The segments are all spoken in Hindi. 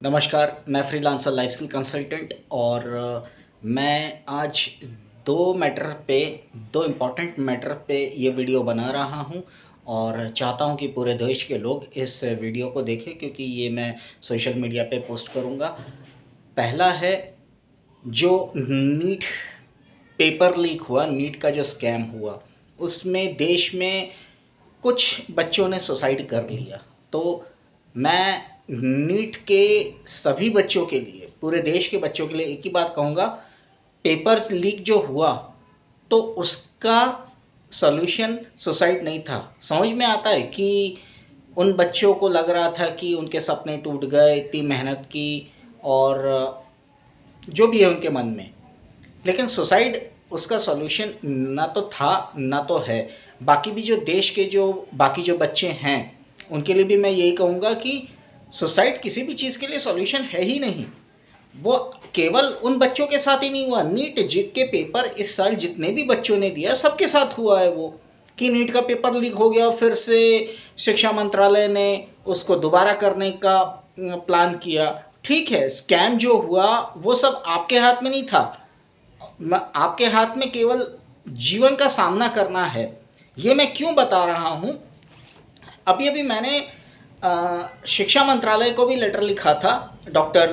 नमस्कार, मैं फ्रीलांसर लाइफ स्किल कंसल्टेंट और मैं आज 2 इम्पॉर्टेंट मैटर पे ये वीडियो बना रहा हूँ और चाहता हूँ कि पूरे देश के लोग इस वीडियो को देखें क्योंकि ये मैं सोशल मीडिया पे पोस्ट करूँगा। पहला है, जो नीट पेपर लीक हुआ, नीट का जो स्कैम हुआ, उसमें देश में कुछ बच्चों ने सुसाइड कर लिया। तो मैं नीट के सभी बच्चों के लिए, पूरे देश के बच्चों के लिए एक ही बात कहूँगा, पेपर लीक जो हुआ तो उसका सॉल्यूशन सुसाइड नहीं था। समझ में आता है कि उन बच्चों को लग रहा था कि उनके सपने टूट गए, इतनी मेहनत की और जो भी है उनके मन में, लेकिन सुसाइड उसका सॉल्यूशन ना तो था ना तो है। बाकी भी जो देश के जो बाकी जो बच्चे हैं उनके लिए भी मैं यही कहूँगा कि सुसाइड किसी भी चीज़ के लिए सॉल्यूशन है ही नहीं। वो केवल उन बच्चों के साथ ही नहीं हुआ, नीट जीत के पेपर इस साल जितने भी बच्चों ने दिया सबके साथ हुआ है वो, कि नीट का पेपर लीक हो गया, फिर से शिक्षा मंत्रालय ने उसको दोबारा करने का प्लान किया। ठीक है, स्कैम जो हुआ वो सब आपके हाथ में नहीं था, आपके हाथ में केवल जीवन का सामना करना है। ये मैं क्यों बता रहा हूँ, अभी अभी मैंने शिक्षा मंत्रालय को भी लेटर लिखा था डॉक्टर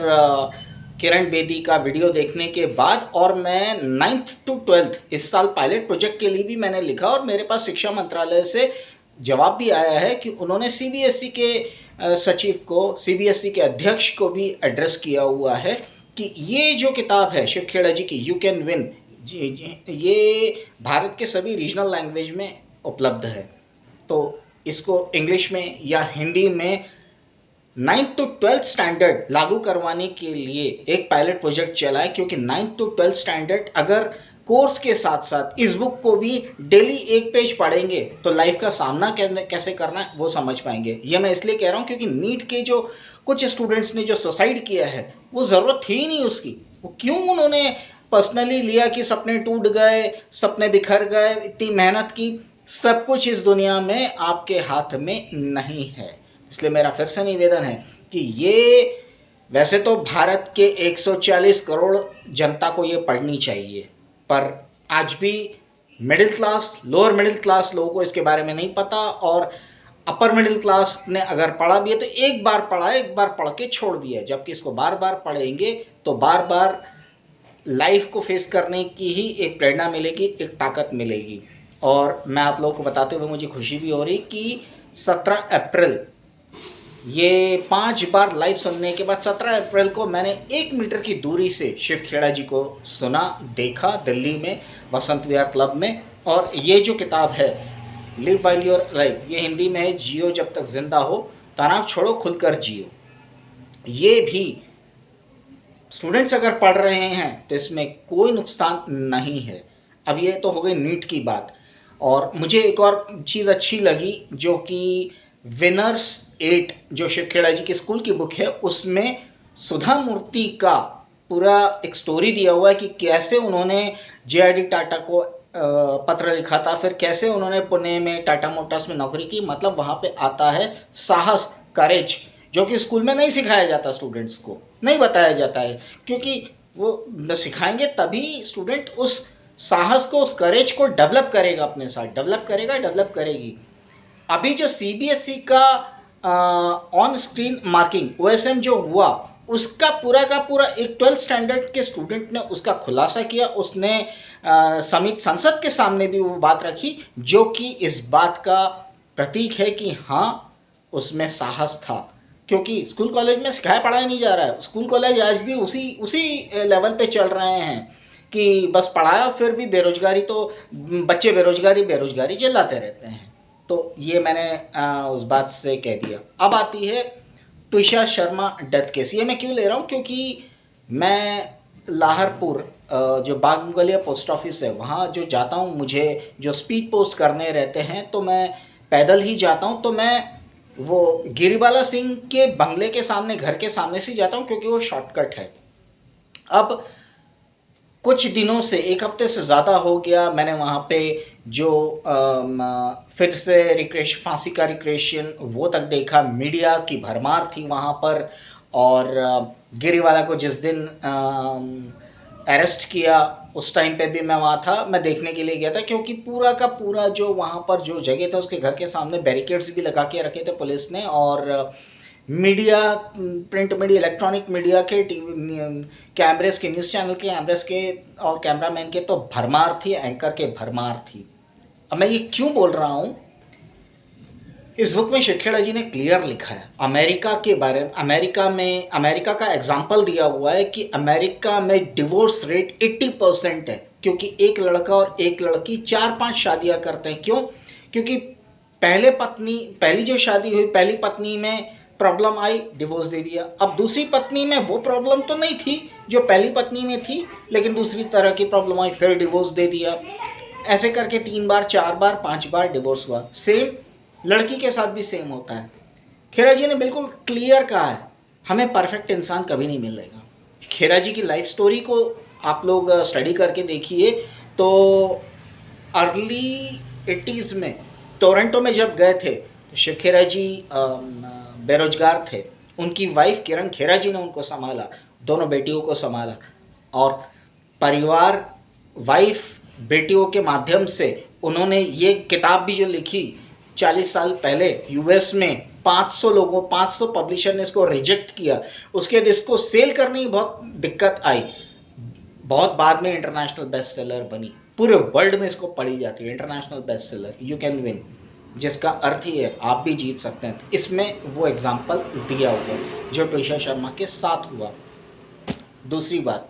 किरण बेदी का वीडियो देखने के बाद, और मैं 9th to 12th इस साल पायलट प्रोजेक्ट के लिए भी मैंने लिखा और मेरे पास शिक्षा मंत्रालय से जवाब भी आया है कि उन्होंने सीबीएसई के सचिव को, सीबीएसई के अध्यक्ष को भी एड्रेस किया हुआ है कि ये जो किताब है शिव खेड़ा जी की, यू कैन विन, ये भारत के सभी रीजनल लैंग्वेज में उपलब्ध है। तो इसको इंग्लिश में या हिंदी में 9th to 12th स्टैंडर्ड लागू करवाने के लिए एक पायलट प्रोजेक्ट चला है, क्योंकि 9th to 12th स्टैंडर्ड अगर कोर्स के साथ साथ इस बुक को भी डेली एक पेज पढ़ेंगे तो लाइफ का सामना कैसे करना है वो समझ पाएंगे। ये मैं इसलिए कह रहा हूँ क्योंकि नीट के जो कुछ स्टूडेंट्स ने जो सुसाइड किया है वो ज़रूरत थी ही नहीं उसकी। वो क्यों उन्होंने पर्सनली लिया कि सपने टूट गए, सपने बिखर गए, इतनी मेहनत की। सब कुछ इस दुनिया में आपके हाथ में नहीं है। इसलिए मेरा फिर से निवेदन है कि ये, वैसे तो भारत के 140 करोड़ जनता को ये पढ़नी चाहिए, पर आज भी middle class, lower middle class लोगों को इसके बारे में नहीं पता, और अपर मिडिल क्लास ने अगर पढ़ा भी है तो एक बार पढ़ा है, एक बार पढ़ के छोड़ दिया है। जबकि इसको बार बार पढ़ेंगे तो बार बार लाइफ को फेस करने की ही एक प्रेरणा मिलेगी, एक ताकत मिलेगी। और मैं आप लोगों को बताते हुए मुझे खुशी भी हो रही कि 17 अप्रैल, ये 5 बार लाइव सुनने के बाद 17 अप्रैल को मैंने 1 मीटर की दूरी से शिव खेड़ा जी को सुना, देखा दिल्ली में वसंत विहार क्लब में। और ये जो किताब है लिव वाइल योर लाइफ, ये हिंदी में है जियो जब तक जिंदा हो, तनाव छोड़ो खुलकर जियो। ये भी स्टूडेंट्स अगर पढ़ रहे हैं तो इसमें कोई नुकसान नहीं है। अब ये तो हो गई नीट की बात, और मुझे एक और चीज़ अच्छी लगी जो कि विनर्स 8 जो शिव खेड़ा जी की स्कूल की बुक है, उसमें सुधा मूर्ति का पूरा एक स्टोरी दिया हुआ है कि कैसे उन्होंने जेआरडी टाटा को पत्र लिखा था, फिर कैसे उन्होंने पुणे में टाटा मोटर्स में नौकरी की। मतलब वहाँ पे आता है साहस, करेज, जो कि स्कूल में नहीं सिखाया जाता, स्टूडेंट्स को नहीं बताया जाता है, क्योंकि वो सिखाएंगे तभी स्टूडेंट उस साहस को, उस करेज को डेवलप करेगा, अपने साथ डेवलप करेगा, डेवलप करेगी। अभी जो सीबीएसई का ऑन स्क्रीन मार्किंग ओएसएम जो हुआ, उसका पूरा का पूरा एक 12th स्टैंडर्ड के स्टूडेंट ने उसका खुलासा किया। उसने समित संसद के सामने भी वो बात रखी, जो कि इस बात का प्रतीक है कि हाँ, उसमें साहस था। क्योंकि स्कूल कॉलेज में सिखाया पढ़ाया नहीं जा रहा है, स्कूल कॉलेज आज भी उसी लेवल पे चल रहे हैं कि बस पढ़ाया, फिर भी बेरोजगारी, तो बच्चे बेरोजगारी चिल्लाते रहते हैं। तो ये मैंने उस बात से कह दिया। अब आती है ट्विशा शर्मा डेथ केस। ये मैं क्यों ले रहा हूँ, क्योंकि मैं लाहरपुर जो बाग मुगलिया पोस्ट ऑफिस है वहाँ जो जाता हूँ, मुझे जो स्पीड पोस्ट करने रहते हैं तो मैं पैदल ही जाता हूँ। तो मैं वो गिरिबाला सिंह के बंगले के सामने, घर के सामने से जाता हूँ, क्योंकि वो शॉर्टकट है। अब कुछ दिनों से, 1 हफ्ते से ज़्यादा हो गया, मैंने वहाँ पे जो फिर से फांसी का रिक्रेशन वो तक देखा, मीडिया की भरमार थी वहाँ पर, और गिरीवाला को जिस दिन अरेस्ट किया उस टाइम पे भी मैं वहाँ था, मैं देखने के लिए गया था, क्योंकि पूरा का पूरा जो वहाँ पर जो जगह था उसके घर के सामने बैरिकेड्स भी लगा के रखे थे पुलिस ने, और media, print media, electronic media के, टीवी कैमरेस के, न्यूज़ चैनल के कैमरेस के और कैमरामैन के तो भरमार थी, एंकर के भरमार थी। अब मैं ये क्यों बोल रहा हूँ, इस बुक में शिव खेड़ा जी ने क्लियर लिखा है अमेरिका के बारे में। अमेरिका का एग्जाम्पल दिया हुआ है कि अमेरिका में डिवोर्स रेट 80% है, क्योंकि एक लड़का और एक लड़की 4-5 शादियां करते हैं। क्यों? क्योंकि पहली जो शादी हुई, पहली पत्नी में प्रॉब्लम आई, डिवोर्स दे दिया। अब दूसरी पत्नी में वो प्रॉब्लम तो नहीं थी जो पहली पत्नी में थी, लेकिन दूसरी तरह की प्रॉब्लम आई, फिर डिवोर्स दे दिया। ऐसे करके 3 बार, 4 बार, 5 बार डिवोर्स हुआ। सेम लड़की के साथ भी सेम होता है। खेरा जी ने बिल्कुल क्लियर कहा है, हमें परफेक्ट इंसान कभी नहीं मिलेगा। खेरा जी की लाइफ स्टोरी को आप लोग स्टडी करके देखिए तो अर्ली 80s में टोरंटो में जब गए थे तो शिव खेरा जी बेरोजगार थे। उनकी वाइफ किरण खेरा जी ने उनको संभाला, दोनों बेटियों को संभाला, और परिवार, वाइफ, बेटियों के माध्यम से उन्होंने ये किताब भी जो लिखी 40 साल पहले यूएस में 500 पब्लिशर ने इसको रिजेक्ट किया। उसके बाद इसको सेल करने की बहुत दिक्कत आई, बहुत बाद में इंटरनेशनल बेस्ट सेलर बनी, पूरे वर्ल्ड में इसको पढ़ी जाती है, international best seller, you can win, जिसका अर्थ ही है आप भी जीत सकते हैं। तो इसमें वो एग्जाम्पल दिया हुआ है जो ट्विशा शर्मा के साथ हुआ। दूसरी बात,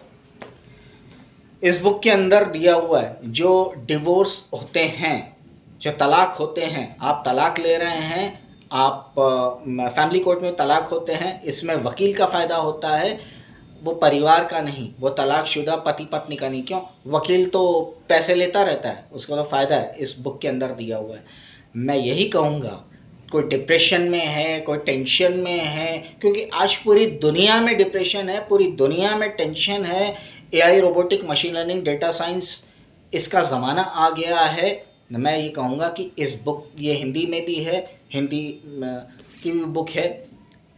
इस बुक के अंदर दिया हुआ है जो डिवोर्स होते हैं, जो तलाक होते हैं, आप तलाक ले रहे हैं, आप फैमिली कोर्ट में तलाक होते हैं, इसमें वकील का फ़ायदा होता है, वो परिवार का नहीं, वो तलाकशुदा पति पत्नी का नहीं। क्यों? वकील तो पैसे लेता रहता है, उसको तो फ़ायदा है। इस बुक के अंदर दिया हुआ है। मैं यही कहूँगा, कोई डिप्रेशन में है, कोई टेंशन में है, क्योंकि आज पूरी दुनिया में डिप्रेशन है, पूरी दुनिया में टेंशन है, AI, robotic, machine learning, data science, इसका ज़माना आ गया है। मैं ये कहूँगा कि इस बुक, ये हिंदी में भी है, हिंदी की भी बुक है,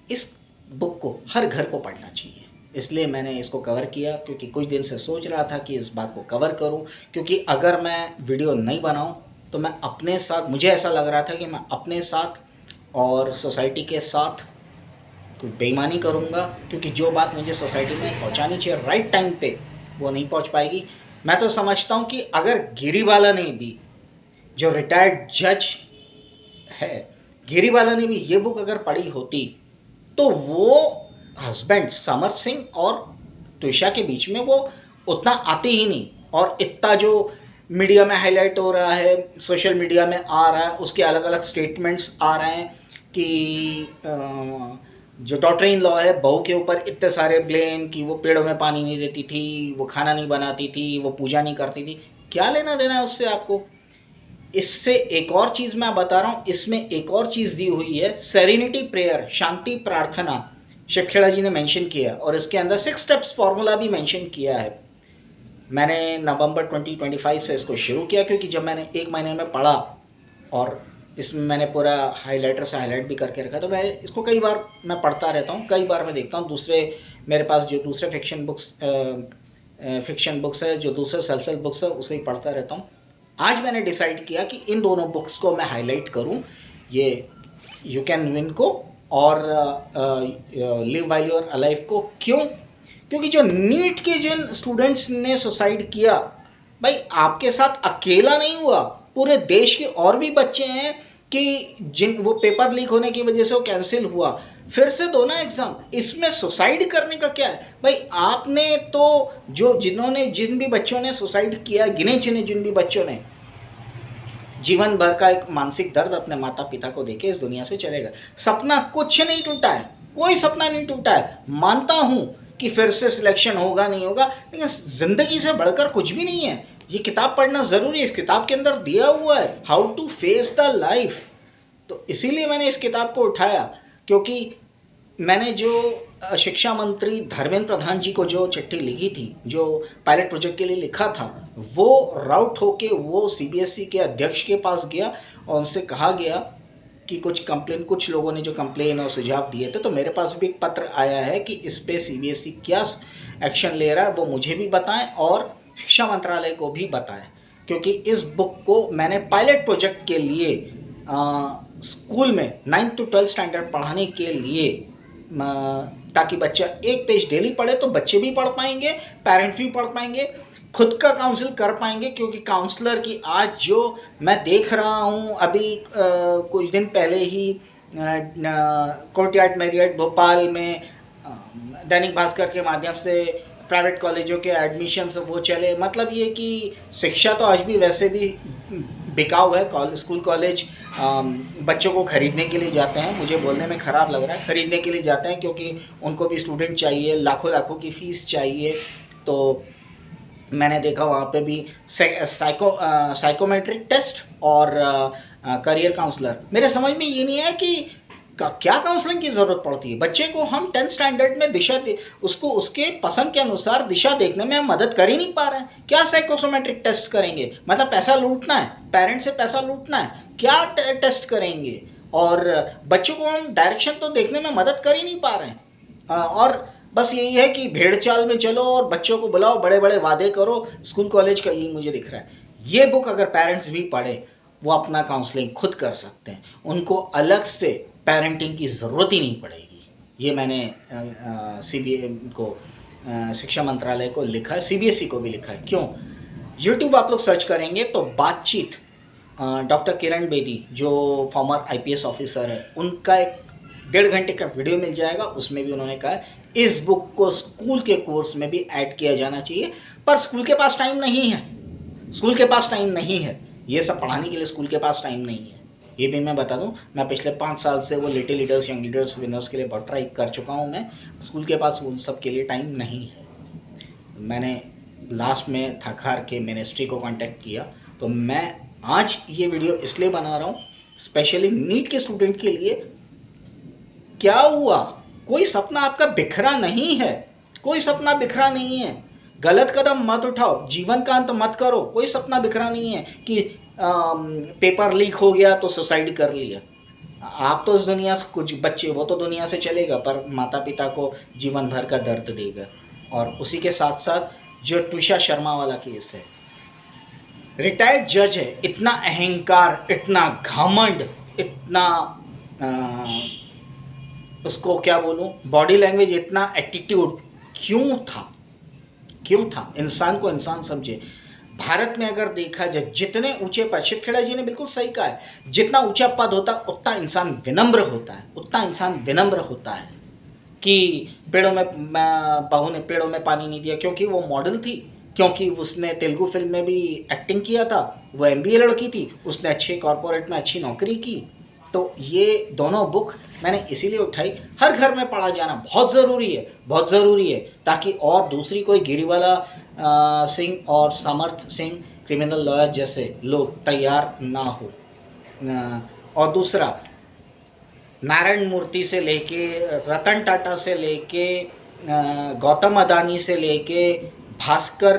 इस बुक को हर घर को पढ़ना चाहिए। इसलिए मैंने इसको कवर किया, क्योंकि कुछ दिन से सोच रहा था कि इस बात को कवर करूं, क्योंकि अगर मैं वीडियो नहीं बनाऊं तो मैं अपने साथ, मुझे ऐसा लग रहा था कि मैं अपने साथ और सोसाइटी के साथ कोई बेईमानी करूंगा, क्योंकि जो बात मुझे सोसाइटी में पहुंचानी चाहिए राइट टाइम पे वो नहीं पहुंच पाएगी। मैं तो समझता हूं कि अगर गिरीवाला ने भी, जो रिटायर्ड जज है, गिरीवाला ने भी ये बुक अगर पढ़ी होती तो वो हस्बैंड समर सिंह और त्विशा के बीच में वो उतना आते ही नहीं, और इतना जो मीडिया में हाईलाइट हो रहा है, सोशल मीडिया में आ रहा है, उसके अलग अलग स्टेटमेंट्स आ रहे हैं कि जो डॉटर इन लॉ है, बहू के ऊपर इतने सारे ब्लेम कि वो पेड़ों में पानी नहीं देती थी, वो खाना नहीं बनाती थी, वो पूजा नहीं करती थी। क्या लेना देना है उससे आपको? इससे एक और चीज़ मैं बता रहा हूँ, इसमें एक और चीज़ दी हुई है, सेरेनिटी प्रेयर, शांति प्रार्थना, शिव खेड़ा जी ने मेंशन किया, और इसके अंदर 6 स्टेप्स फार्मूला भी मेंशन किया है। मैंने नवंबर 2025 से इसको शुरू किया, क्योंकि जब मैंने 1 महीने में पढ़ा और इसमें मैंने पूरा हाइलाइटर से हाईलाइट भी करके रखा, तो मैं इसको कई बार मैं पढ़ता रहता हूँ, कई बार मैं देखता हूँ। दूसरे मेरे पास जो दूसरे फिक्शन बुक्स है, जो दूसरे सेल्फ हेल्प बुक्स है, उसको ही पढ़ता रहता हूँ। आज मैंने डिसाइड किया कि इन दोनों बुक्स को मैं हाईलाइट करूं, ये यू कैन विन को और live while you are alive को। क्यों? क्योंकि जो नीट के जिन स्टूडेंट्स ने सुसाइड किया, भाई आपके साथ अकेला नहीं हुआ, पूरे देश के और भी बच्चे हैं कि जिन वो पेपर लीक होने की वजह से वो कैंसिल हुआ, फिर से दो ना एग्ज़ाम। इसमें सुसाइड करने का क्या है भाई? आपने तो जिन भी बच्चों ने सुसाइड किया, गिने चुने जिन भी बच्चों ने, जीवन भर का एक मानसिक दर्द अपने माता पिता को देके इस दुनिया से चले गए। सपना कुछ नहीं टूटा है, कोई सपना नहीं टूटा है। मानता हूँ कि फिर से सिलेक्शन होगा, नहीं होगा, लेकिन ज़िंदगी से बढ़कर कुछ भी नहीं है। ये किताब पढ़ना ज़रूरी है। इस किताब के अंदर दिया हुआ है how to face the life. तो इसीलिए मैंने इस किताब को उठाया, क्योंकि मैंने जो शिक्षा मंत्री धर्मेंद्र प्रधान जी को जो चिट्ठी लिखी थी, जो पायलट प्रोजेक्ट के लिए लिखा था, वो राउट होके वो सीबीएसई के अध्यक्ष के पास गया और उनसे कहा गया कि कुछ लोगों ने जो कंप्लेन और सुझाव दिए थे, तो मेरे पास भी एक पत्र आया है कि इस पे सीबीएसई क्या एक्शन ले रहा है वो मुझे भी बताएं और शिक्षा मंत्रालय को भी बताएं, क्योंकि इस बुक को मैंने पायलट प्रोजेक्ट के लिए स्कूल में 9th to 12th स्टैंडर्ड पढ़ाने के लिए, ताकि बच्चा एक पेज डेली पढ़े तो बच्चे भी पढ़ पाएंगे, पेरेंट्स भी पढ़ पाएंगे, खुद का काउंसिल कर पाएंगे। क्योंकि काउंसलर की आज जो मैं देख रहा हूँ, अभी कुछ दिन पहले ही कोर्टयार्ड मैरियट भोपाल में दैनिक भास्कर के माध्यम से प्राइवेट कॉलेजों के एडमिशन्स वो चले। मतलब ये कि शिक्षा तो आज भी वैसे भी बिकाऊ है। स्कूल कॉलेज बच्चों को ख़रीदने के लिए जाते हैं, मुझे बोलने में ख़राब लग रहा है, ख़रीदने के लिए जाते हैं क्योंकि उनको भी स्टूडेंट चाहिए, लाखों की फ़ीस चाहिए। तो मैंने देखा वहाँ पे भी साइकोमेट्रिक टेस्ट और करियर काउंसलर। मेरे समझ में ये नहीं है कि क्या काउंसलिंग की ज़रूरत पड़ती है। बच्चे को हम 10th स्टैंडर्ड में उसको उसके पसंद के अनुसार दिशा देखने में हम मदद कर ही नहीं पा रहे हैं। क्या साइकोमेट्रिक टेस्ट करेंगे? मतलब पैसा लूटना है, पेरेंट्स से पैसा लूटना है, क्या टेस्ट करेंगे? और बच्चों को हम डायरेक्शन तो देखने में मदद कर ही नहीं पा रहे हैं। और बस यही है कि भेड़ चाल में चलो और बच्चों को बुलाओ, बड़े बड़े वादे करो। स्कूल कॉलेज का यही मुझे दिख रहा है। ये बुक अगर पेरेंट्स भी पढ़े, वो अपना काउंसलिंग खुद कर सकते हैं, उनको अलग से पेरेंटिंग की ज़रूरत ही नहीं पड़ेगी। ये मैंने शिक्षा मंत्रालय को लिखा है, सीबीएसई को भी लिखा है। क्यों? यूट्यूब आप लोग सर्च करेंगे तो बातचीत डॉक्टर किरण बेदी जो फॉर्मर आईपीएस ऑफिसर है, उनका एक 1.5 घंटे का वीडियो मिल जाएगा। उसमें भी उन्होंने कहा है इस बुक को स्कूल के कोर्स में भी ऐड किया जाना चाहिए, पर स्कूल के पास टाइम नहीं है। स्कूल के पास टाइम नहीं है, ये सब पढ़ाने के लिए स्कूल के पास टाइम नहीं है। ये भी मैं बता दूं, मैं पिछले 5 साल से वो little leaders, young leaders, winners के लिए बहुत ट्राई कर चुका हूं। मैं स्कूल के पास उन सब के लिए टाइम नहीं है। मैंने लास्ट में थकार के मिनिस्ट्री को कांटेक्ट किया। तो मैं आज ये वीडियो इसलिए बना रहा हूँ स्पेशली नीट के स्टूडेंट के लिए। क्या हुआ? कोई सपना आपका बिखरा नहीं है, कोई सपना बिखरा नहीं है। गलत कदम मत उठाओ, जीवन का अंत मत करो। कोई सपना बिखरा नहीं है कि पेपर लीक हो गया तो सुसाइड कर लिया। आप तो इस दुनिया से, कुछ बच्चे वो तो दुनिया से चलेगा, पर माता पिता को जीवन भर का दर्द देगा। और उसी के साथ साथ जो ट्विशा शर्मा वाला केस है, रिटायर्ड जज है, इतना अहंकार, इतना घमंड, इतना उसको क्या बोलूं, बॉडी लैंग्वेज, इतना एटीट्यूड क्यों था? क्यों था? इंसान को इंसान समझे। भारत में अगर देखा जाए, जितने ऊंचे पद, शिव खेड़ा जी ने बिल्कुल सही कहा है, जितना ऊंचा पद होता है उतना इंसान विनम्र होता है, उतना इंसान विनम्र होता है। कि पेड़ों में, बहू ने पेड़ों में पानी नहीं दिया क्योंकि वो मॉडल थी, क्योंकि उसने तेलुगु फिल्म में भी एक्टिंग किया था, वो एमबीए लड़की थी, उसने अच्छे कॉरपोरेट में अच्छी नौकरी की। तो ये दोनों बुक मैंने इसीलिए उठाई। हर घर में पढ़ा जाना बहुत ज़रूरी है, बहुत ज़रूरी है, ताकि और दूसरी कोई गिरिवाला सिंह और समर्थ सिंह क्रिमिनल लॉयर जैसे लोग तैयार ना हो। और दूसरा, नारायण मूर्ति से लेके, रतन टाटा से लेके, गौतम अदानी से लेके, भास्कर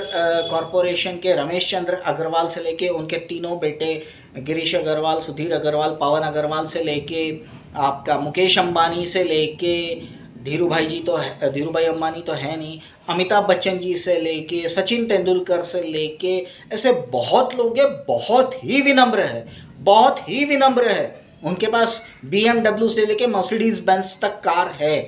कॉरपोरेशन के रमेश चंद्र अग्रवाल से लेके उनके तीनों बेटे गिरीश अग्रवाल, सुधीर अग्रवाल, पवन अग्रवाल से लेके आपका मुकेश अंबानी से लेके, धीरू भाई अंबानी तो है नहीं, अमिताभ बच्चन जी से लेके, सचिन तेंदुलकर से लेके, ऐसे बहुत लोग हैं, बहुत ही विनम्र है, बहुत ही विनम्र है। उनके पास BMW से लेके मर्सिडीज बेंज तक कार है।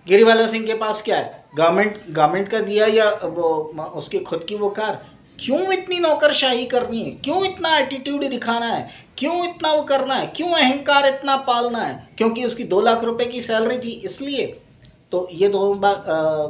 गिरिवाला सिंह के पास क्या है? गवर्नमेंट का दिया या वो उसकी खुद की वो कार। क्यों इतनी नौकरशाही करनी है? क्यों इतना एटीट्यूड दिखाना है? क्यों इतना वो करना है? क्यों अहंकार इतना पालना है? क्योंकि उसकी 2 लाख रुपए की सैलरी थी इसलिए। तो ये दो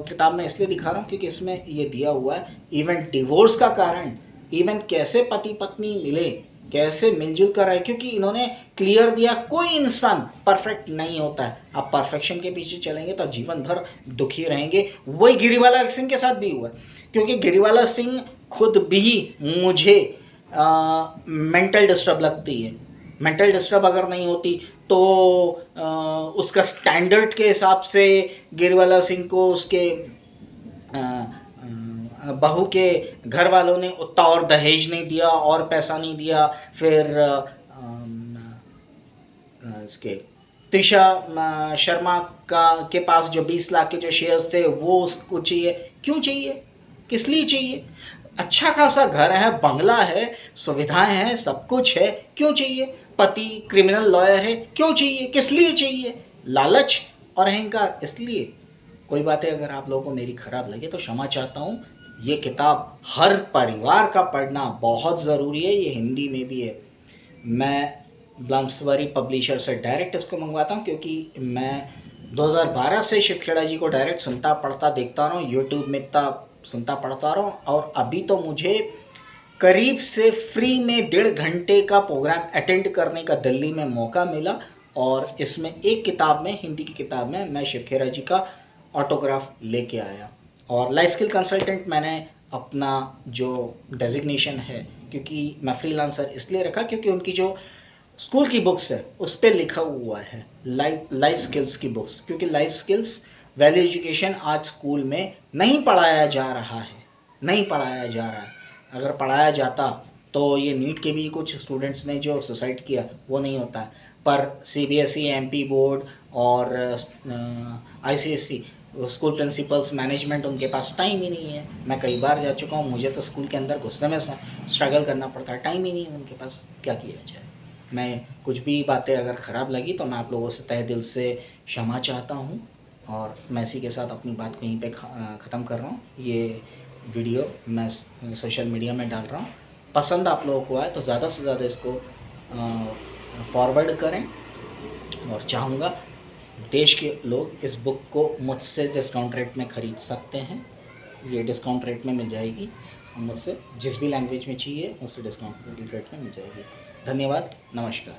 किताब मैं इसलिए दिखा रहा हूँ क्योंकि इसमें ये दिया हुआ है इवन डिवोर्स का कारण, इवन कैसे पति पत्नी मिले, कैसे मिलजुल कर रहे, क्योंकि इन्होंने क्लियर दिया कोई इंसान परफेक्ट नहीं होता है। आप परफेक्शन के पीछे चलेंगे तो जीवन भर दुखी रहेंगे। वही गिरिवाला सिंह के साथ भी हुआ, क्योंकि गिरिवाला सिंह खुद भी मुझे मेंटल डिस्टर्ब लगती है। मेंटल डिस्टर्ब अगर नहीं होती तो उसका स्टैंडर्ड के हिसाब से गिरिवाला सिंह को उसके बहू के घर वालों ने उतना और दहेज नहीं दिया और पैसा नहीं दिया, फिर इसके तिशा शर्मा का के पास जो 20 लाख के जो शेयर्स थे वो उसको चाहिए। क्यों चाहिए? किस लिए चाहिए? अच्छा खासा घर है, बंगला है, सुविधाएं हैं, सब कुछ है, क्यों चाहिए? पति क्रिमिनल लॉयर है, क्यों चाहिए? किस लिए चाहिए? लालच और अहंकार, इसलिए। कोई बातें अगर आप लोगों को मेरी खराब लगे तो क्षमा चाहता हूँ। ये किताब हर परिवार का पढ़ना बहुत ज़रूरी है, ये हिंदी में भी है। मैं ब्लम्सबरी पब्लिशर से डायरेक्ट इसको मंगवाता हूँ, क्योंकि मैं 2012 से शिव खेड़ा जी को डायरेक्ट सुनता पढ़ता देखता रहा हूँ, यूट्यूब में इतना सुनता पढ़ता रहा हूँ। और अभी तो मुझे करीब से फ्री में 1.5 घंटे का प्रोग्राम अटेंड करने का दिल्ली में मौका मिला, और इसमें एक किताब में, हिंदी की किताब में, मैं शिव खेड़ा जी का ऑटोग्राफ लेके आया। और लाइफ स्किल कंसल्टेंट मैंने अपना जो डेजिग्नेशन है, क्योंकि मैं फ्रीलांसर इसलिए रखा क्योंकि उनकी जो स्कूल की बुक्स है उस पर लिखा हुआ है लाइफ स्किल्स की बुक्स, क्योंकि लाइफ स्किल्स वैल्यू एजुकेशन आज स्कूल में नहीं पढ़ाया जा रहा है, नहीं पढ़ाया जा रहा है। अगर पढ़ाया जाता तो ये नीट के भी कुछ स्टूडेंट्स ने जो सुसाइड किया वो नहीं होता है। पर CBSE, MP बोर्ड और ICSE स्कूल प्रिंसिपल्स, मैनेजमेंट, उनके पास टाइम ही नहीं है। मैं कई बार जा चुका हूँ, मुझे तो स्कूल के अंदर घुसने में स्ट्रगल करना पड़ता है, टाइम ही नहीं है उनके पास, क्या किया जाए। मैं कुछ भी बातें अगर ख़राब लगी तो मैं आप लोगों से तहे दिल से क्षमा चाहता हूँ, और मैं इसी के साथ अपनी बात कहीं पे ख़त्म कर रहा हूँ। ये वीडियो मैं सोशल मीडिया में डाल रहा हूँ, पसंद आप लोगों को आए तो ज़्यादा से ज़्यादा इसको फॉरवर्ड करें। और चाहूँगा देश के लोग इस बुक को मुझसे डिस्काउंट रेट में ख़रीद सकते हैं, ये डिस्काउंट रेट में मिल जाएगी, मुझसे जिस भी लैंग्वेज में चाहिए मुझसे डिस्काउंट रेट में मिल जाएगी। धन्यवाद, नमस्कार।